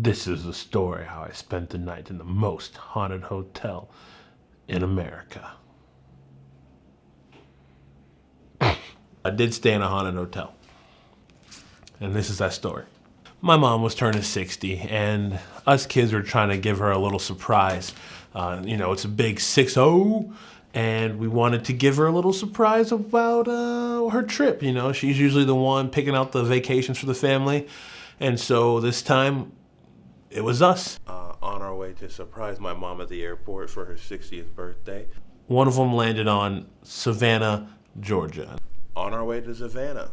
This is the story how I spent the night in the most haunted hotel in America. I did stay in a haunted hotel. And this is that story. My mom was turning 60, and us kids were trying to give her a little surprise. It's a big 6-0, and we wanted to give her a little surprise about her trip. She's usually the one picking out the vacations for the family. And so this time, it was us. On our way to surprise my mom at the airport for her 60th birthday. One of them landed on Savannah, Georgia. On our way to Savannah.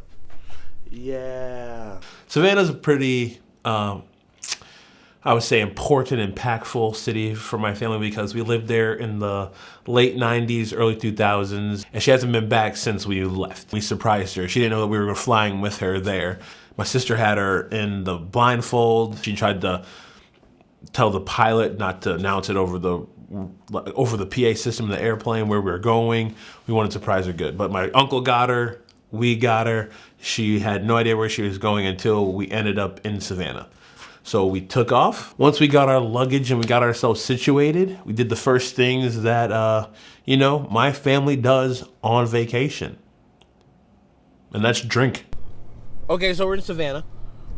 Yeah. Savannah's a pretty, I would say, important, impactful city for my family because we lived there in the late 90s, early 2000s, and she hasn't been back since we left. We surprised her. She didn't know that we were flying with her there. My sister had her in the blindfold. She tried to tell the pilot not to announce it over the PA system in the airplane where we were going. We wanted to surprise her good. But my uncle got her. We got her. She had no idea where she was going until we ended up in Savannah. So we took off. Once we got our luggage and we got ourselves situated, we did the first things that, my family does on vacation. And that's drink. Okay, so we're in Savannah.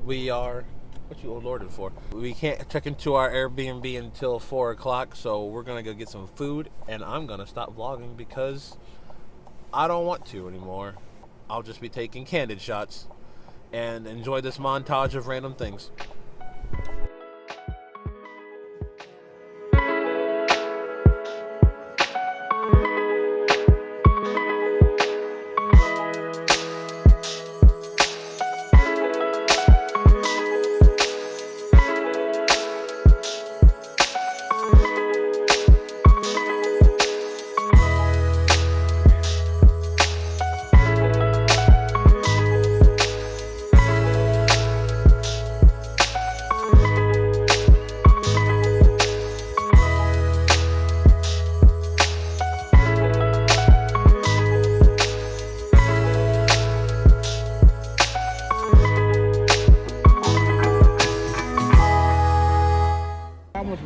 We are... What you lording for? We can't check into our Airbnb until 4 o'clock, so we're going to go get some food, and I'm going to stop vlogging because I don't want to anymore. I'll just be taking candid shots and enjoy this montage of random things.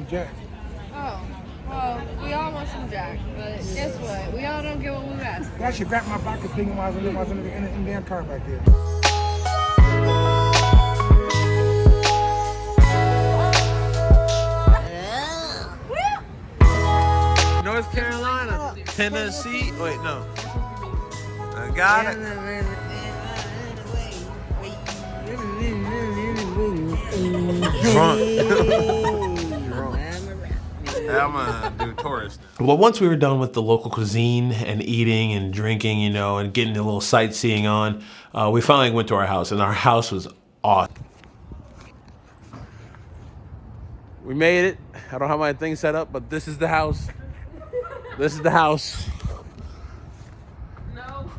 Jack. Oh, well, we all want some Jack, but guess what? We all don't get what we ask. I actually grabbed my pocket thing while I was in the damn car back there. North Carolina, Tennessee. Wait, no. I got it. Drunk. I'm gonna do tourist. Well, once we were done with the local cuisine and eating and drinking, and getting a little sightseeing on, we finally went to our house, and our house was awesome. We made it. I don't have my thing set up, but this is the house. This is the house. No.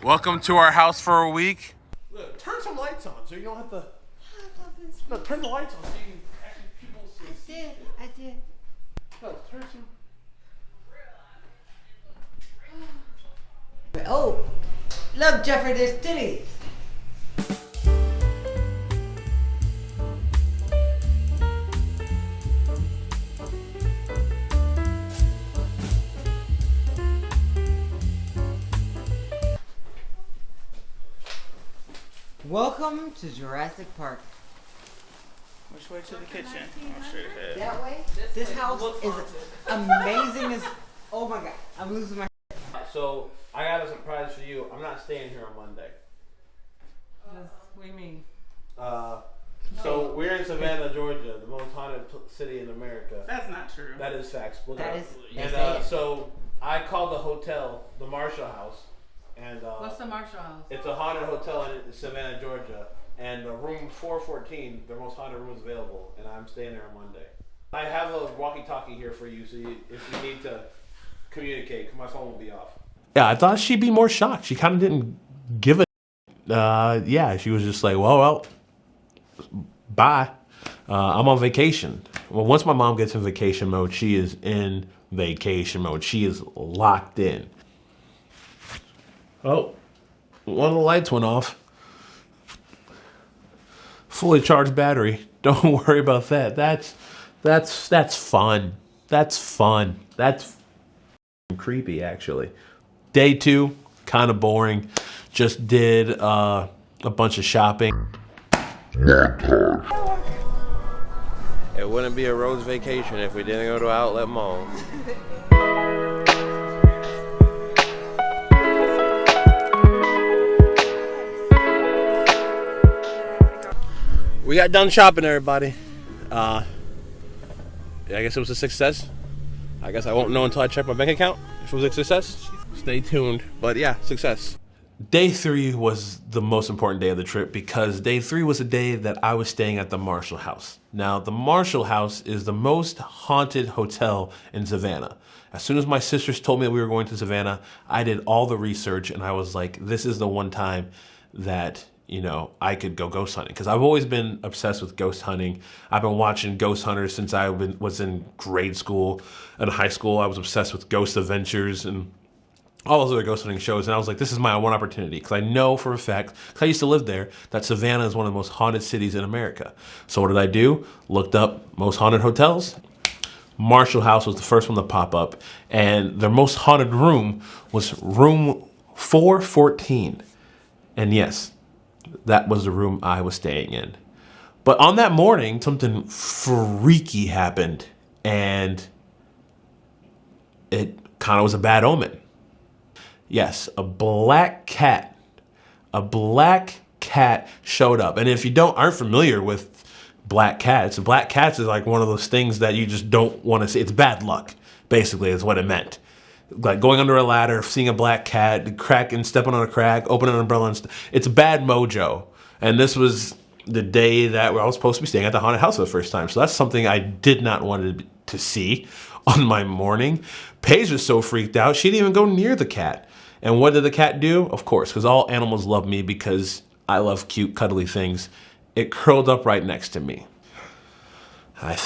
Welcome to our house for a week. Look, turn some lights on so you don't have to. No, turn the lights on so you can actually people see. I did. No, turn some. Oh, look, Jeffrey, there's titties. Welcome to Jurassic Park. Which way to the kitchen? Oh, straight ahead. That way? This house is amazing as... Oh my God, I'm losing my... So, I got a surprise for you. I'm not staying here on Monday. What do you mean? So, we're in Savannah, Georgia, the most haunted city in America. That's not true. That is facts. Look That up. is... And so, I called the hotel, the Marshall House. And What's the Marshall House? it's a haunted hotel in Savannah, Georgia. And room 414, the most haunted rooms available. And I'm staying there on Monday. I have a walkie-talkie here for you, so if you need to communicate, my phone will be off. Yeah, I thought she'd be more shocked. She kind of didn't give a... she was just like, well, bye. I'm on vacation. Well, once my mom gets in vacation mode, she is in vacation mode. She is locked in. Oh, one of the lights went off. fully charged battery. Don't worry about that. That's fun. That's fun. That's creepy, actually. Day 2, kind of boring. Just did a bunch of shopping. It wouldn't be a Rose vacation if we didn't go to Outlet Mall. We got done shopping, everybody. I guess it was a success. I guess I won't know until I check my bank account if it was a success. Stay tuned. But yeah, success. Day 3 was the most important day of the trip because day 3 was a day that I was staying at the Marshall House. Now, the Marshall House is the most haunted hotel in Savannah. As soon as my sisters told me that we were going to Savannah, I did all the research and I was like, this is the one time that, you know, I could go ghost hunting. Because I've always been obsessed with ghost hunting. I've been watching Ghost Hunters since I was in grade school. In high school, I was obsessed with Ghost Adventures and all those other ghost hunting shows, and I was like, this is my one opportunity, because I know for a fact, because I used to live there, that Savannah is one of the most haunted cities in America. So what did I do? Looked up most haunted hotels. Marshall House was the first one to pop up, and their most haunted room was room 414. And yes, that was the room I was staying in. But on that morning, something freaky happened, and it kind of was a bad omen. Yes, a black cat showed up. And if you aren't familiar with black cats is like one of those things that you just don't want to see. It's bad luck, basically, is what it meant. Like going under a ladder, seeing a black cat, cracking, stepping on a crack, opening an umbrella, it's bad mojo. And this was the day that I was supposed to be staying at the haunted house for the first time. So that's something I did not want to see on my morning. Paige was so freaked out, she didn't even go near the cat. And what did the cat do? Of course, because all animals love me because I love cute, cuddly things. It curled up right next to me. I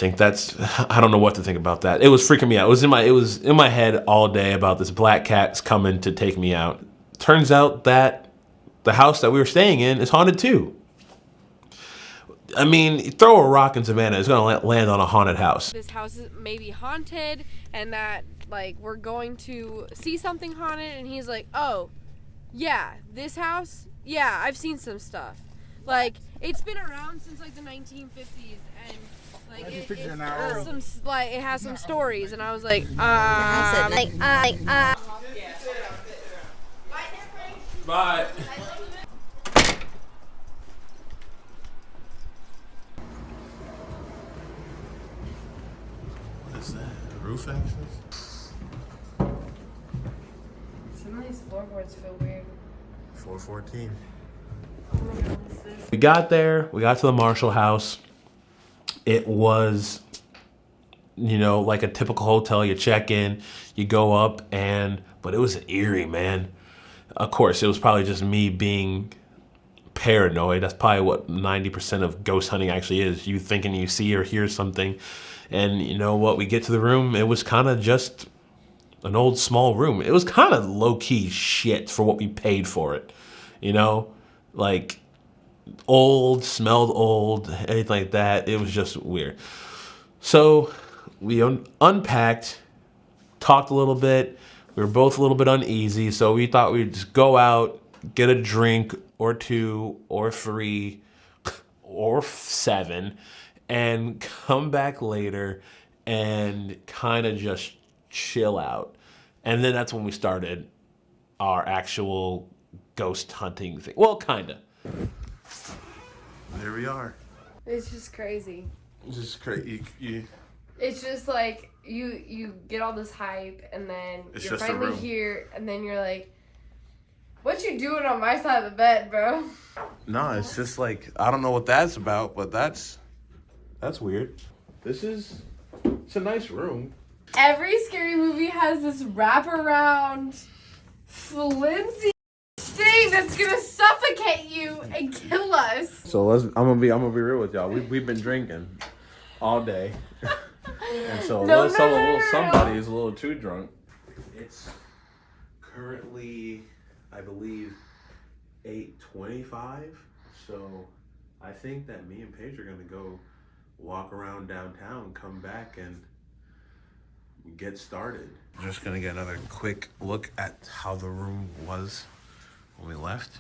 don't know what to think about that. It was freaking me out. It was in my head all day about this black cat's coming to take me out. Turns out that the house that we were staying in is haunted too. I mean, throw a rock in Savannah, it's gonna land on a haunted house. This house is maybe haunted, and that like we're going to see something haunted, and he's like, oh, yeah, this house, yeah, I've seen some stuff. Like, it's been around since like the 1950s, and like it has some stories, and I was like, Bye. What is that? Roof access? some of these floorboards feel weird. 414. Oh my God, what's this? We got to the Marshall House. It was, you know, like a typical hotel. You check in, you go up, but it was eerie, man. Of course, it was probably just me being paranoid. That's probably what 90% of ghost hunting actually is. You thinking you see or hear something. And you know what? We get to the room. It was kind of just an old small room. It was kind of low-key shit for what we paid for it. You know? Like, old, smelled old, anything like that. It was just weird. So we unpacked, talked a little bit. We were both a little bit uneasy, so we thought we'd just go out, get a drink or two or three or 7, and come back later and kind of just chill out. And then that's when we started our actual ghost hunting thing. Well, kind of. There we are. It's just crazy. It's just crazy. It's just like you get all this hype, and then It's you're just a finally room. here, and then you're like, what you doing on my side of the bed, bro? No, it's just like, I don't know what that's about, but that's weird. It's a nice room. Every scary movie has this wraparound, flimsy thing that's gonna suffocate you and kill us. So I'm gonna be real with y'all. We've been drinking all day, and so No. somebody is a little too drunk. It's currently, I believe, 8:25. So I think that me and Paige are gonna go walk around downtown, come back, and get started. I'm just gonna get another quick look at how the room was when we left.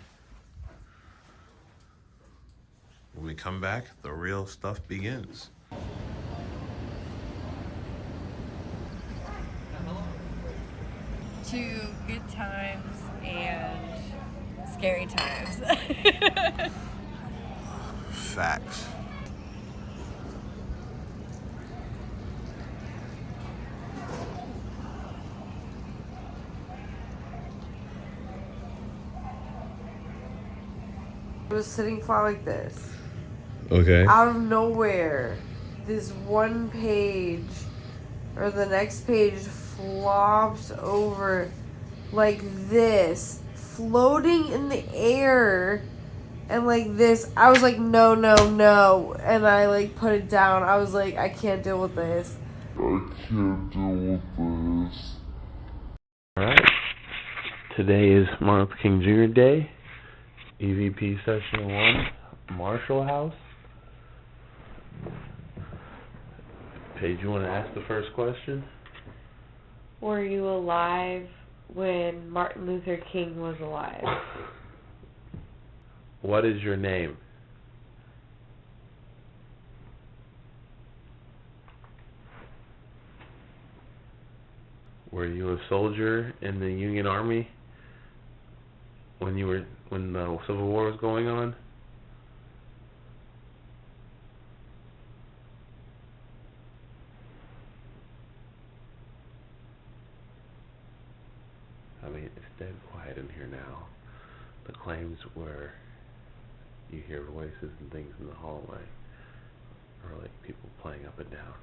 When we come back, the real stuff begins. Two good times and scary times. Facts. I was sitting flat like this. Okay. Out of nowhere, this one page or the next page flops over like this, floating in the air, and like this. I was like, no, no, no, and I like put it down. I was like, I can't deal with this. Alright. Today is Martin Luther King Jr. Day. EVP Session 1, Marshall House. Paige, you want to ask the first question? Were you alive when Martin Luther King was alive? What is your name? Were you a soldier in the Union Army when the Civil War was going on? I mean, it's dead quiet in here now. The claims were you hear voices and things in the hallway, or like people playing up and down.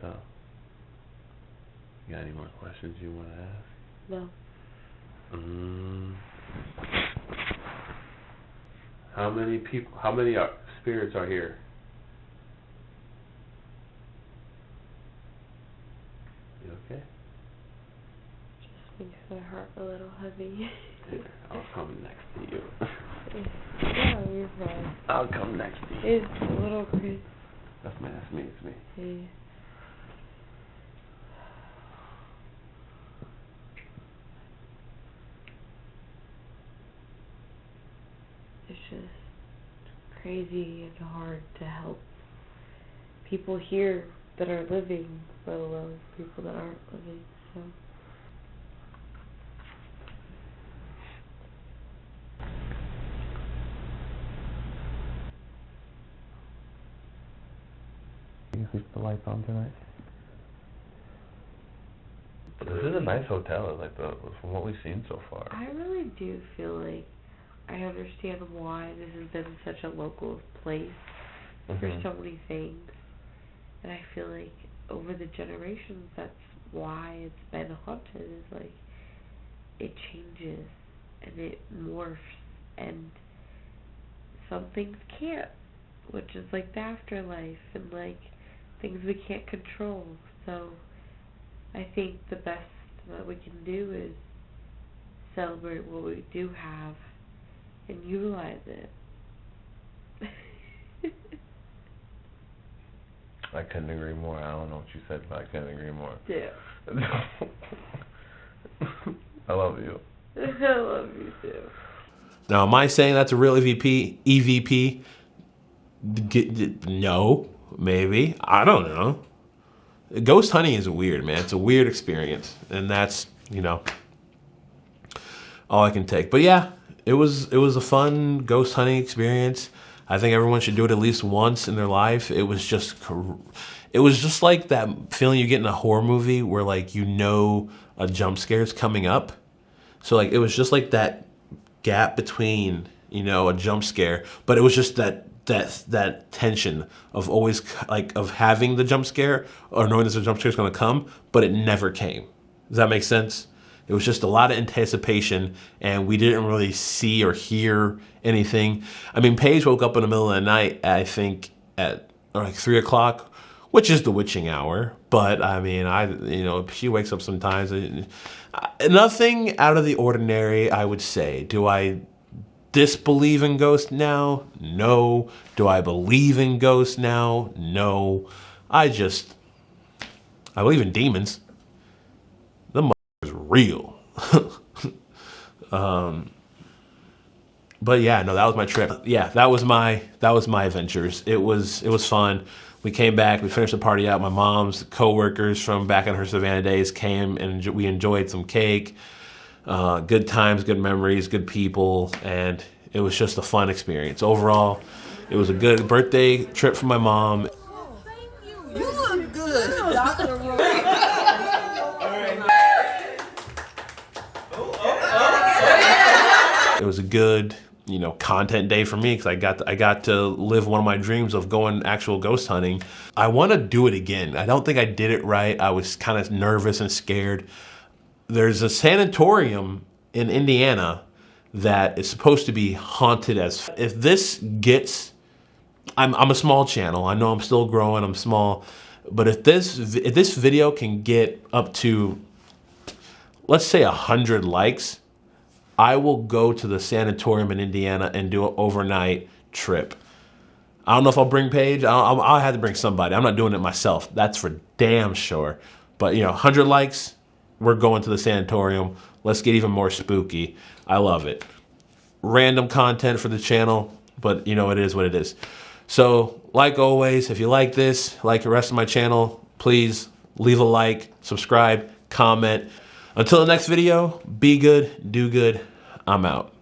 So, you got any more questions you want to ask? No. How many spirits are here? You okay? Just makes my heart a little heavy. Here, I'll come next to you. Yeah, you're fine. I'll come next to you. It's a little crazy. That's me. It's me. Hey. It's just crazy and hard to help people here that are living, let alone people that aren't living. So. You keep the lights on tonight. This is a nice hotel, like from what we've seen so far. I really do feel like I understand why this has been such a local place for so many things. And I feel like over the generations, that's why it's been haunted. Is like it changes and it morphs, and some things can't, which is like the afterlife and like things we can't control. So I think the best that we can do is celebrate what we do have and utilize it. I couldn't agree more. I don't know what you said, but I couldn't agree more. Yeah. I love you. I love you too. Now, am I saying that's a real EVP? No, maybe. I don't know. Ghost hunting is weird, man. It's a weird experience, and that's, all I can take. But yeah, it was a fun ghost hunting experience. I think everyone should do it at least once in their life. It was just like that feeling you get in a horror movie where like a jump scare is coming up. So like it was just like that gap between a jump scare, but it was just that tension of always of having the jump scare or knowing that the jump scare is going to come, but it never came. Does that make sense? It was just a lot of anticipation, and we didn't really see or hear anything. I mean, Paige woke up in the middle of the night, I think, at like 3 o'clock, which is the witching hour. But I mean, she wakes up sometimes. Nothing out of the ordinary, I would say. Do I disbelieve in ghosts now? No. Do I believe in ghosts now? No. I believe in demons. The motherfucker's real. But yeah, no, that was my trip. Yeah, that was my adventures. It was fun. We came back, we finished the party out. My mom's coworkers from back in her Savannah days came, and we enjoyed some cake. Good times, good memories, good people, and it was just a fun experience. Overall, it was a good birthday trip for my mom. You look good. It was a good, content day for me because I got to live one of my dreams of going actual ghost hunting. I want to do it again. I don't think I did it right. I was kind of nervous and scared. There's a sanatorium in Indiana that is supposed to be haunted as. If this gets, I'm a small channel. I know I'm still growing. I'm small, but if this video can get up to, let's say 100 likes, I will go to the sanatorium in Indiana and do an overnight trip. I don't know if I'll bring Paige. I'll have to bring somebody. I'm not doing it myself. That's for damn sure. But 100 likes, we're going to the sanatorium. Let's get even more spooky. I love it. Random content for the channel, but it is what it is. So, like always, if you like this, like the rest of my channel, please leave a like, subscribe, comment. Until the next video, be good, do good. I'm out.